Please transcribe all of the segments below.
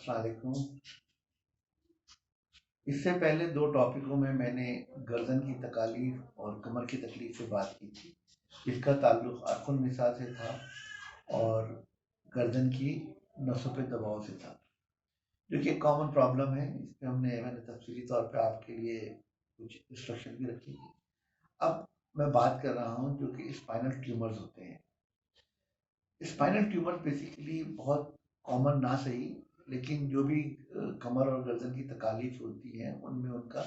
अस्सलाम वालेकुम। इससे पहले दो टॉपिकों में मैंने गर्दन की तकालीफ और कमर की तकलीफ से बात की थी। इसका ताल्लुक अर्कुन निसा से था और गर्दन की नसों पे दबाव से था, जो कि एक कॉमन प्रॉब्लम है। इस पे मैंने तफसीली तौर पे आपके लिए कुछ इंस्ट्रक्शन भी रखी थी। अब मैं बात कर रहा हूँ जो कि स्पाइनल ट्यूमर्स होते हैं। स्पाइनल ट्यूमर बेसिकली बहुत कॉमन ना सही, लेकिन जो भी कमर और गर्दन की तकालीफ होती है उनमें उनका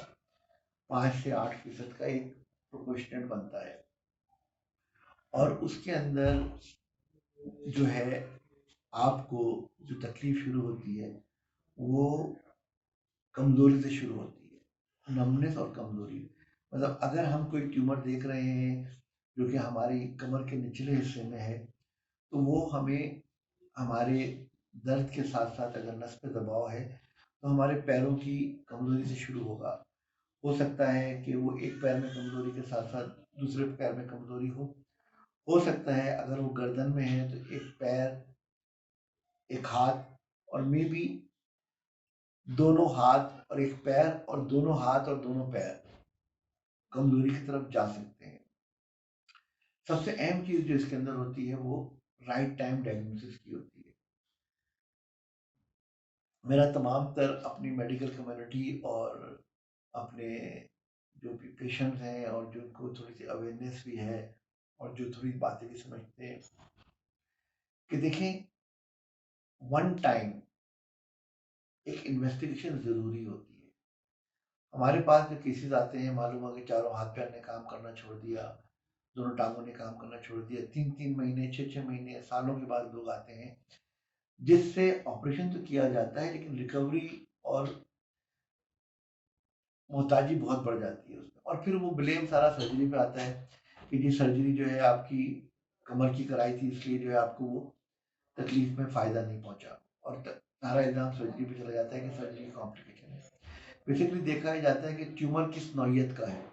5 से 8% का एक प्रोपोर्शनेट बनता है। और उसके अंदर जो है आपको जो तकलीफ शुरू होती है वो कमज़ोरी से शुरू होती है, नमनेस और कमज़ोरी। मतलब अगर हम कोई ट्यूमर देख रहे हैं जो कि हमारी कमर के निचले हिस्से में है, तो वो हमें हमारे दर्द के साथ साथ अगर नस पे दबाव है तो हमारे पैरों की कमज़ोरी से शुरू होगा। हो सकता है कि वो एक पैर में कमज़ोरी के साथ साथ दूसरे पैर में कमज़ोरी हो सकता है अगर वो गर्दन में है तो एक पैर, एक हाथ और मे बी दोनों हाथ और एक पैर और दोनों हाथ और दोनों पैर कमज़ोरी की तरफ जा सकते हैं। सबसे अहम चीज़ जो इसके अंदर होती है वो राइट टाइम डायग्नोसिस की होती है। मेरा तमाम तर अपनी मेडिकल कम्युनिटी और अपने जो भी पेशेंट्स हैं और जिनको थोड़ी सी अवेयरनेस भी है और जो थोड़ी बातें भी समझते हैं कि देखें, वन टाइम एक इन्वेस्टिगेशन ज़रूरी होती है। हमारे पास जो केसेस आते हैं, मालूम हो कि चारों हाथ पैर ने काम करना छोड़ दिया, दोनों टांगों ने काम करना छोड़ दिया, 3-3 महीने 6-6 महीने सालों के बाद लोग आते हैं जिससे ऑपरेशन तो किया जाता है लेकिन रिकवरी और मोहताजी बहुत बढ़ जाती है उसमें। और फिर वो ब्लेम सारा सर्जरी पे आता है कि जी सर्जरी जो है आपकी कमर की कराई थी इसलिए जो है आपको वो तकलीफ में फ़ायदा नहीं पहुंचा, और सारा इल्ज़ाम सर्जरी पे चला जाता है कि सर्जरी कॉम्प्लिकेशन है। बेसिकली देखा ही जाता है कि ट्यूमर किस नौइयत का है।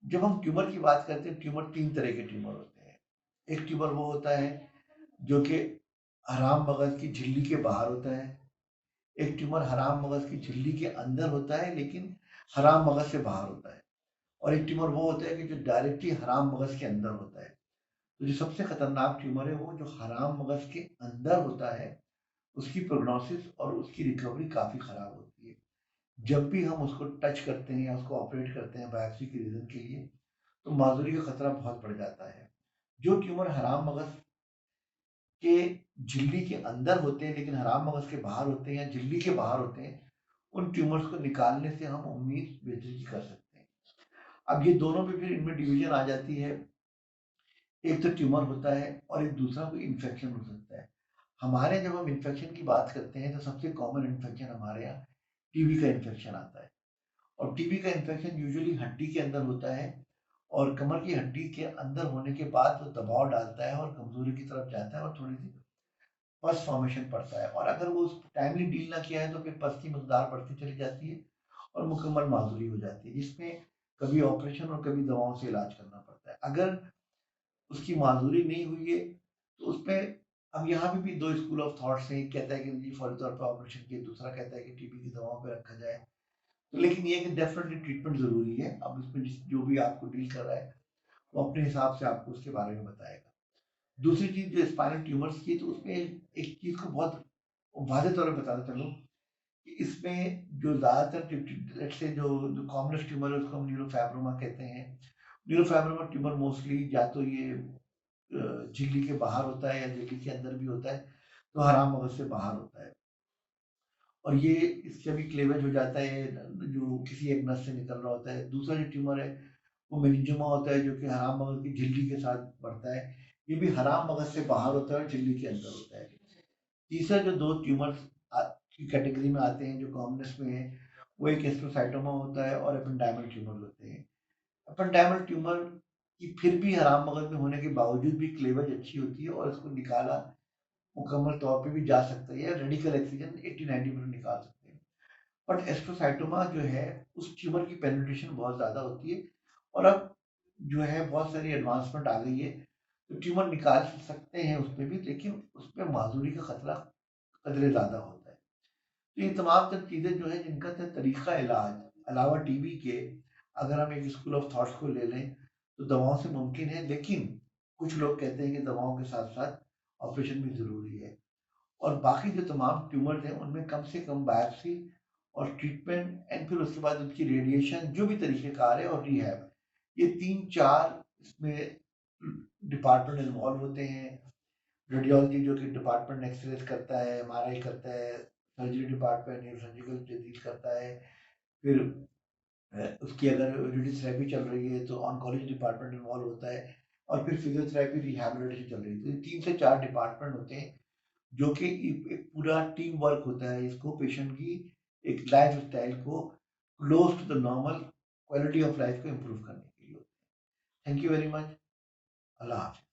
जब हम ट्यूमर की बात करते हैं, ट्यूमर 3 तरह के ट्यूमर होते हैं। एक ट्यूमर वो होता है जो कि हराम मगज़ की झिल्ली के बाहर होता है। एक ट्यूमर हराम मगज़ की झिल्ली के अंदर होता है लेकिन हराम मगज़ से बाहर होता है। और एक ट्यूमर वो होता है कि जो डायरेक्टली हराम मगज़ के अंदर होता है। तो जो सबसे खतरनाक ट्यूमर है वो जो हराम मगज़ के अंदर होता है, उसकी प्रोग्नोसिस और उसकी रिकवरी काफ़ी ख़राब होती है। जब भी हम उसको टच करते हैं या उसको ऑपरेट करते हैं बायोप्सी के रीज़न के लिए, तो माज़ूरी का खतरा बहुत बढ़ जाता है। जो ट्यूमर हराम मगज़ के झिल्ली के अंदर होते हैं लेकिन हराम मगज़ के बाहर होते हैं या झिल्ली के बाहर होते हैं, उन ट्यूमर्स को निकालने से हम उम्मीद बेहतरी कर सकते हैं। अब ये दोनों में फिर इनमें डिवीज़न आ जाती है। एक तो ट्यूमर होता है और एक दूसरा कोई इन्फेक्शन हो सकता है। हमारे जब हम इन्फेक्शन की बात करते हैं तो सबसे कॉमन इन्फेक्शन हमारे यहाँ टीबी का इन्फेक्शन आता है। और टीबी का इन्फेक्शन यूजुअली हड्डी के अंदर होता है और कमर की हड्डी के अंदर होने के बाद वो दबाव डालता है और कमजोरी की तरफ जाता है और थोड़ी सी पस फॉर्मेशन पड़ता है। और अगर वो टाइमली डील ना किया है तो फिर पस की मकदार बढ़ती चली जाती है और मुकम्मल माजूरी हो जाती है, जिसमें कभी ऑपरेशन और कभी दवाओं से इलाज करना पड़ता है। अगर उसकी माजूरी नहीं हुई है तो उसमें अब यहाँ पे भी दो स्कूल ऑफ थॉट्स हैं। एक कहता है कि जी फौरी तौर पर ऑपरेशन किए, दूसरा कहता है कि टीबी की दवाओं पे रखा जाए। तो लेकिन ये है कि डेफिनेटली ट्रीटमेंट ज़रूरी है। अब इसमें जो भी आपको डील कर रहा है वो अपने हिसाब से आपको उसके बारे में बताएगा। दूसरी चीज़ जो स्पाइनल ट्यूमर्स की, तो उसमें एक चीज़ को बहुत वाज़ेह तौर पे बताता चलूँ कि इसमें जो ज़्यादातर लेट्स से जो कॉमनेस्ट ट्यूमर है उसको हम न्यूरोफाइब्रोमा कहते हैं। न्यूरोफाइब्रोमा ट्यूमर मोस्टली या तो ये झिल्ली के बाहर होता है या झिल्ली के अंदर भी होता है, तो हराम मगज से बाहर होता है। और ये इससे भी क्लेवेज हो जाता है जो किसी एक नस से निकल रहा होता है। दूसरा जो ट्यूमर है वो मेनिंजियोमा होता है जो कि हराम मगज की झिल्ली के साथ बढ़ता है। ये भी हराम मगज से बाहर होता है और झिल्ली के अंदर होता है। तीसरा जो दो ट्यूमर्स की कैटेगरी में आते हैं जो कॉमनेस में है, वो एक एस्ट्रोसाइटोमा होता है और एपेंडाइमल ट्यूमर होते हैं। एपेंडाइमल ट्यूमर की फिर भी हराम मगज में होने के बावजूद भी क्लेवेज अच्छी होती है और इसको निकाला मुकम्मल तौर पे भी जा सकता है, या रेडिकल एक्सीजन 80-90% निकाल सकते हैं। बट एस्ट्रोसाइटोमा जो है उस ट्यूमर की पेनिट्रेशन बहुत ज़्यादा होती है और अब जो है बहुत सारी एडवांसमेंट आ गई है, तो ट्यूमर निकाल सकते हैं उसमें भी, लेकिन उसमें माजूरी का खतरा कदरे ज़्यादा होता है। तो ये तमाम तर चीज़ें जो है जिनका तरीका इलाज अलावा टीबी के, अगर हम एक स्कूल ऑफ थॉट्स को ले लें तो दवाओं से मुमकिन है, लेकिन कुछ लोग कहते हैं कि दवाओं के साथ साथ ऑपरेशन भी ज़रूरी है। और बाकी जो तमाम ट्यूमर्स हैं उनमें कम से कम बायोप्सी और ट्रीटमेंट एंड फिर उसके बाद उनकी रेडिएशन जो भी तरीक़ेकार है और रिहैब, ये 3-4 इसमें डिपार्टमेंट इन्वॉल्व होते हैं। रेडियोलॉजी जो कि डिपार्टमेंट एक्स-रेज़ करता है, एमआरआई करता है, सर्जरी डिपार्टमेंट न्यूरोसर्जिकल डिज़ीज़ करता है, फिर उसकी अगर रेडियोथेरेपी चल रही है तो ऑन्कोलॉजी डिपार्टमेंट इन्वॉल्व होता है और फिर फिजियोथेरेपी, रिहैबिलिटेशन चल रही है। तो ये 3 से 4 डिपार्टमेंट होते हैं जो कि एक पूरा टीम वर्क होता है इसको पेशेंट की एक लाइफ़स्टाइल को close to the normal quality of life को इम्प्रूव करने के लिए। Thank you very much. अल्लाह हाफ़िज़।